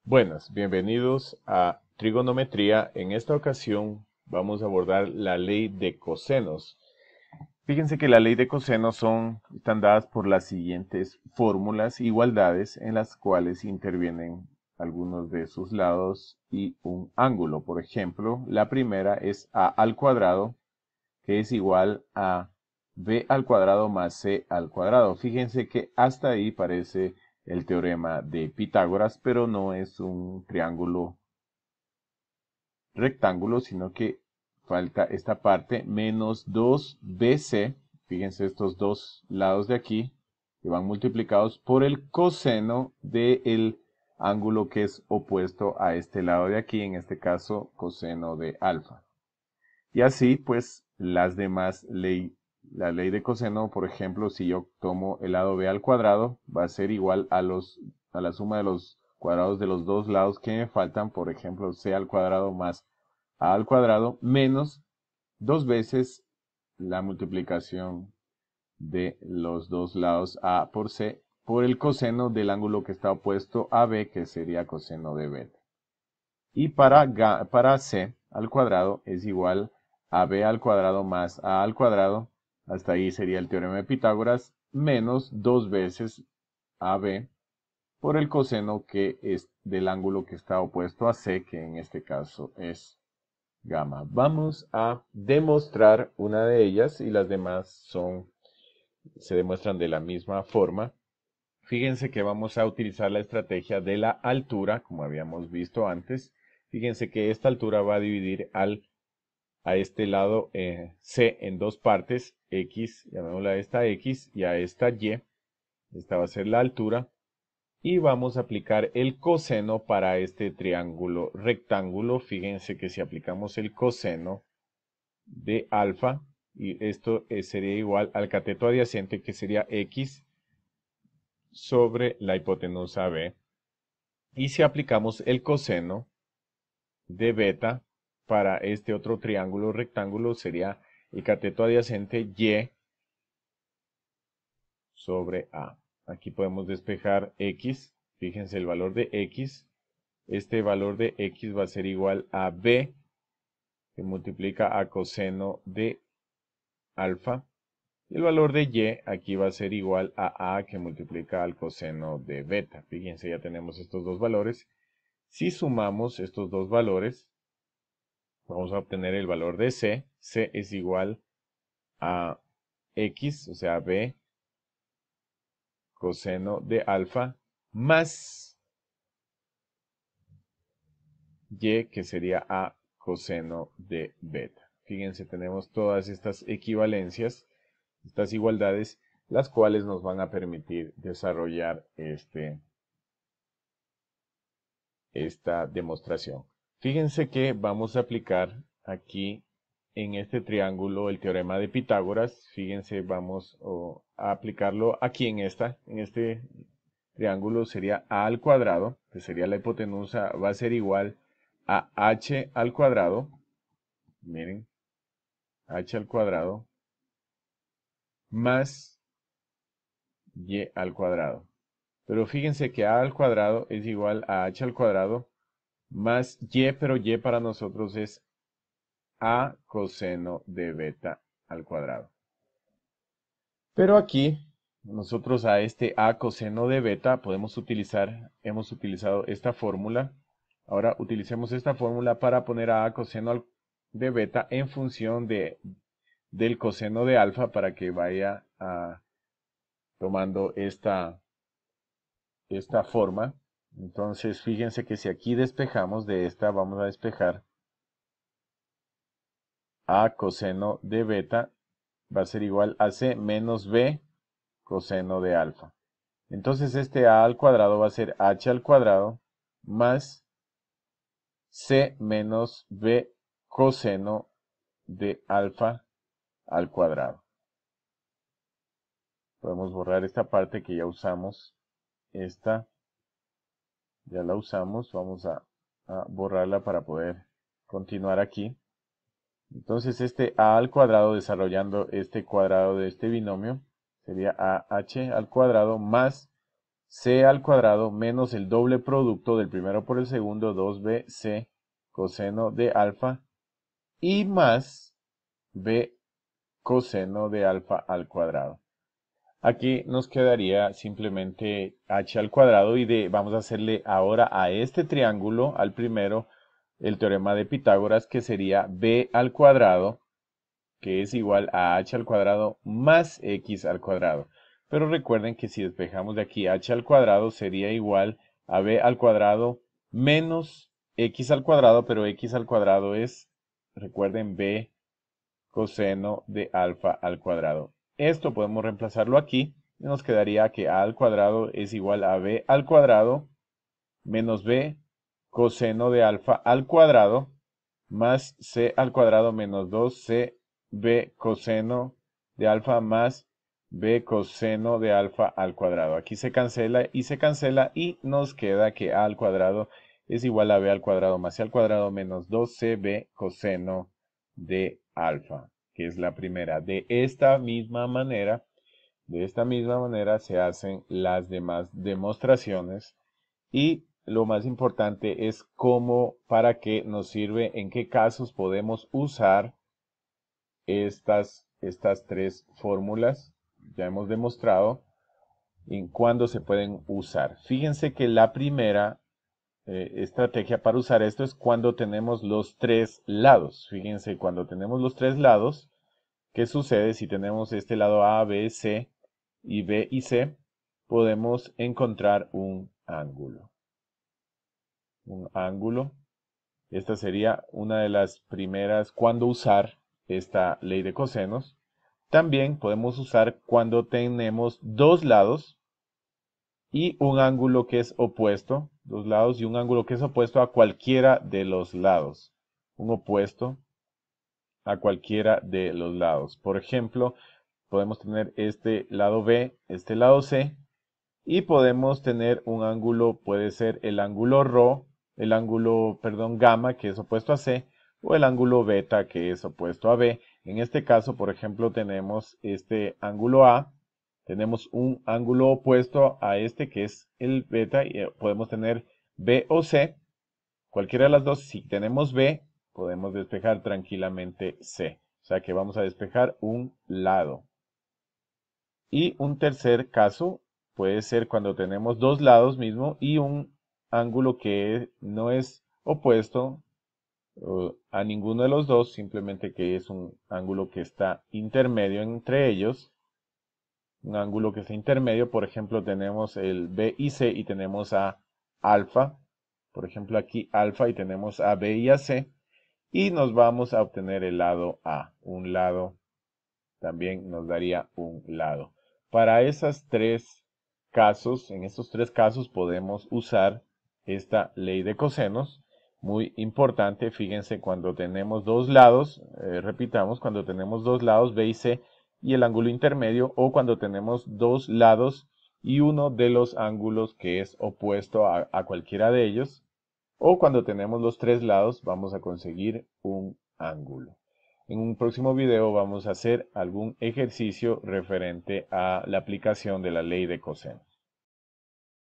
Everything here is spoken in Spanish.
Buenas, bienvenidos a Trigonometría. En esta ocasión vamos a abordar la ley de cosenos. Fíjense que la ley de cosenos están dadas por las siguientes fórmulas, igualdades, en las cuales intervienen algunos de sus lados y un ángulo. Por ejemplo, la primera es a al cuadrado, que es igual a b al cuadrado más c al cuadrado. Fíjense que hasta ahí parece el teorema de Pitágoras, pero no es un triángulo rectángulo, sino que falta esta parte, menos 2bc. Fíjense estos dos lados de aquí, que van multiplicados por el coseno del ángulo que es opuesto a este lado de aquí, en este caso coseno de alfa. Y así, pues, las demás la ley de coseno, por ejemplo, si yo tomo el lado b al cuadrado, va a ser igual a la suma de los cuadrados de los dos lados que me faltan, por ejemplo, c al cuadrado más a al cuadrado, menos dos veces la multiplicación de los dos lados a por c, por el coseno del ángulo que está opuesto a b, que sería coseno de beta. Y para c al cuadrado es igual a b al cuadrado más a al cuadrado, hasta ahí sería el teorema de Pitágoras, menos dos veces ab por el coseno que es del ángulo que está opuesto a c, que en este caso es gamma. Vamos a demostrar una de ellas y las demás se demuestran de la misma forma. Fíjense que vamos a utilizar la estrategia de la altura, como habíamos visto antes. Fíjense que esta altura va a dividir a este lado C en dos partes, X, llamémosla a esta X y a esta Y. Esta va a ser la altura. Y vamos a aplicar el coseno para este triángulo rectángulo. Fíjense que si aplicamos el coseno de alfa, y esto sería igual al cateto adyacente, que sería X sobre la hipotenusa B. Y si aplicamos el coseno de beta para este otro triángulo rectángulo, sería el cateto adyacente Y sobre A. Aquí podemos despejar X. Fíjense el valor de X. Este valor de X va a ser igual a B, que multiplica a coseno de alfa. Y el valor de Y aquí va a ser igual a que multiplica al coseno de beta. Fíjense, ya tenemos estos dos valores. Si sumamos estos dos valores, vamos a obtener el valor de C. C es igual a X, o sea, B coseno de alfa, más Y, que sería A coseno de beta. Fíjense, tenemos todas estas equivalencias, estas igualdades, las cuales nos van a permitir desarrollar esta demostración. Fíjense que vamos a aplicar aquí en este triángulo el teorema de Pitágoras. Fíjense, vamos a aplicarlo aquí en este triángulo. Sería a al cuadrado, que sería la hipotenusa, va a ser igual a h al cuadrado. Miren, h al cuadrado más y al cuadrado. Pero fíjense que a al cuadrado es igual a h al cuadrado más y, pero y para nosotros es a coseno de beta al cuadrado. Pero aquí, nosotros a este a coseno de beta hemos utilizado esta fórmula. Ahora utilicemos esta fórmula para poner a coseno de beta en función del coseno de alfa, para que vaya tomando esta forma. Entonces, fíjense que si aquí despejamos de esta, vamos a despejar a coseno de beta, va a ser igual a c menos b coseno de alfa. Entonces este a al cuadrado va a ser h al cuadrado más c menos b coseno de alfa al cuadrado. Podemos borrar esta parte que ya usamos. Esta ya la usamos. Vamos a borrarla para poder continuar aquí. Entonces este a al cuadrado, desarrollando este cuadrado de este binomio, sería ah al cuadrado más c al cuadrado menos el doble producto del primero por el segundo, 2bc coseno de alfa, y más b coseno de alfa al cuadrado. Aquí nos quedaría simplemente h al cuadrado y vamos a hacerle ahora a este triángulo, al primero, el teorema de Pitágoras, que sería b al cuadrado, que es igual a h al cuadrado más x al cuadrado. Pero recuerden que si despejamos de aquí h al cuadrado sería igual a b al cuadrado menos x al cuadrado, pero x al cuadrado es, recuerden, b coseno de alfa al cuadrado. Esto podemos reemplazarlo aquí y nos quedaría que a al cuadrado es igual a b al cuadrado menos b coseno de alfa al cuadrado más c al cuadrado menos 2c b coseno de alfa más b coseno de alfa al cuadrado. Aquí se cancela y nos queda que a al cuadrado es igual a b al cuadrado más c al cuadrado menos 2cb coseno de alfa, que es la primera. De esta misma manera se hacen las demás demostraciones y lo más importante es cómo, para qué nos sirve, en qué casos podemos usar estas tres fórmulas. Ya hemos demostrado en cuándo se pueden usar. Fíjense que la primera estrategia para usar esto es cuando tenemos los tres lados. Fíjense, cuando tenemos los tres lados, ¿qué sucede si tenemos este lado A, B, C y B y C? Podemos encontrar un ángulo. Esta sería una de las primeras cuando usar esta ley de cosenos. También podemos usar cuando tenemos dos lados y un ángulo que es opuesto, dos lados y un ángulo que es opuesto a cualquiera de los lados. Un opuesto a cualquiera de los lados. Por ejemplo, podemos tener este lado B, este lado C, y podemos tener un ángulo, puede ser el ángulo gamma, que es opuesto a C, o el ángulo beta, que es opuesto a B. En este caso, por ejemplo, tenemos este ángulo A, tenemos un ángulo opuesto a este, que es el beta, y podemos tener B o C, cualquiera de las dos. Si tenemos B, podemos despejar tranquilamente C. O sea que vamos a despejar un lado. Y un tercer caso puede ser cuando tenemos dos lados mismo y un ángulo que no es opuesto a ninguno de los dos, simplemente que es un ángulo que está intermedio entre ellos. Un ángulo que está intermedio, por ejemplo, tenemos el B y C y tenemos a alfa. Por ejemplo, aquí alfa y tenemos a B y a C. Y nos vamos a obtener el lado A. Un lado también nos daría un lado. Para esos tres casos, en estos tres casos podemos usar esta ley de cosenos. Muy importante, fíjense, cuando tenemos dos lados, repitamos, cuando tenemos dos lados, B y C, y el ángulo intermedio, o cuando tenemos dos lados y uno de los ángulos que es opuesto a cualquiera de ellos, o cuando tenemos los tres lados, vamos a conseguir un ángulo. En un próximo video vamos a hacer algún ejercicio referente a la aplicación de la ley de cosenos.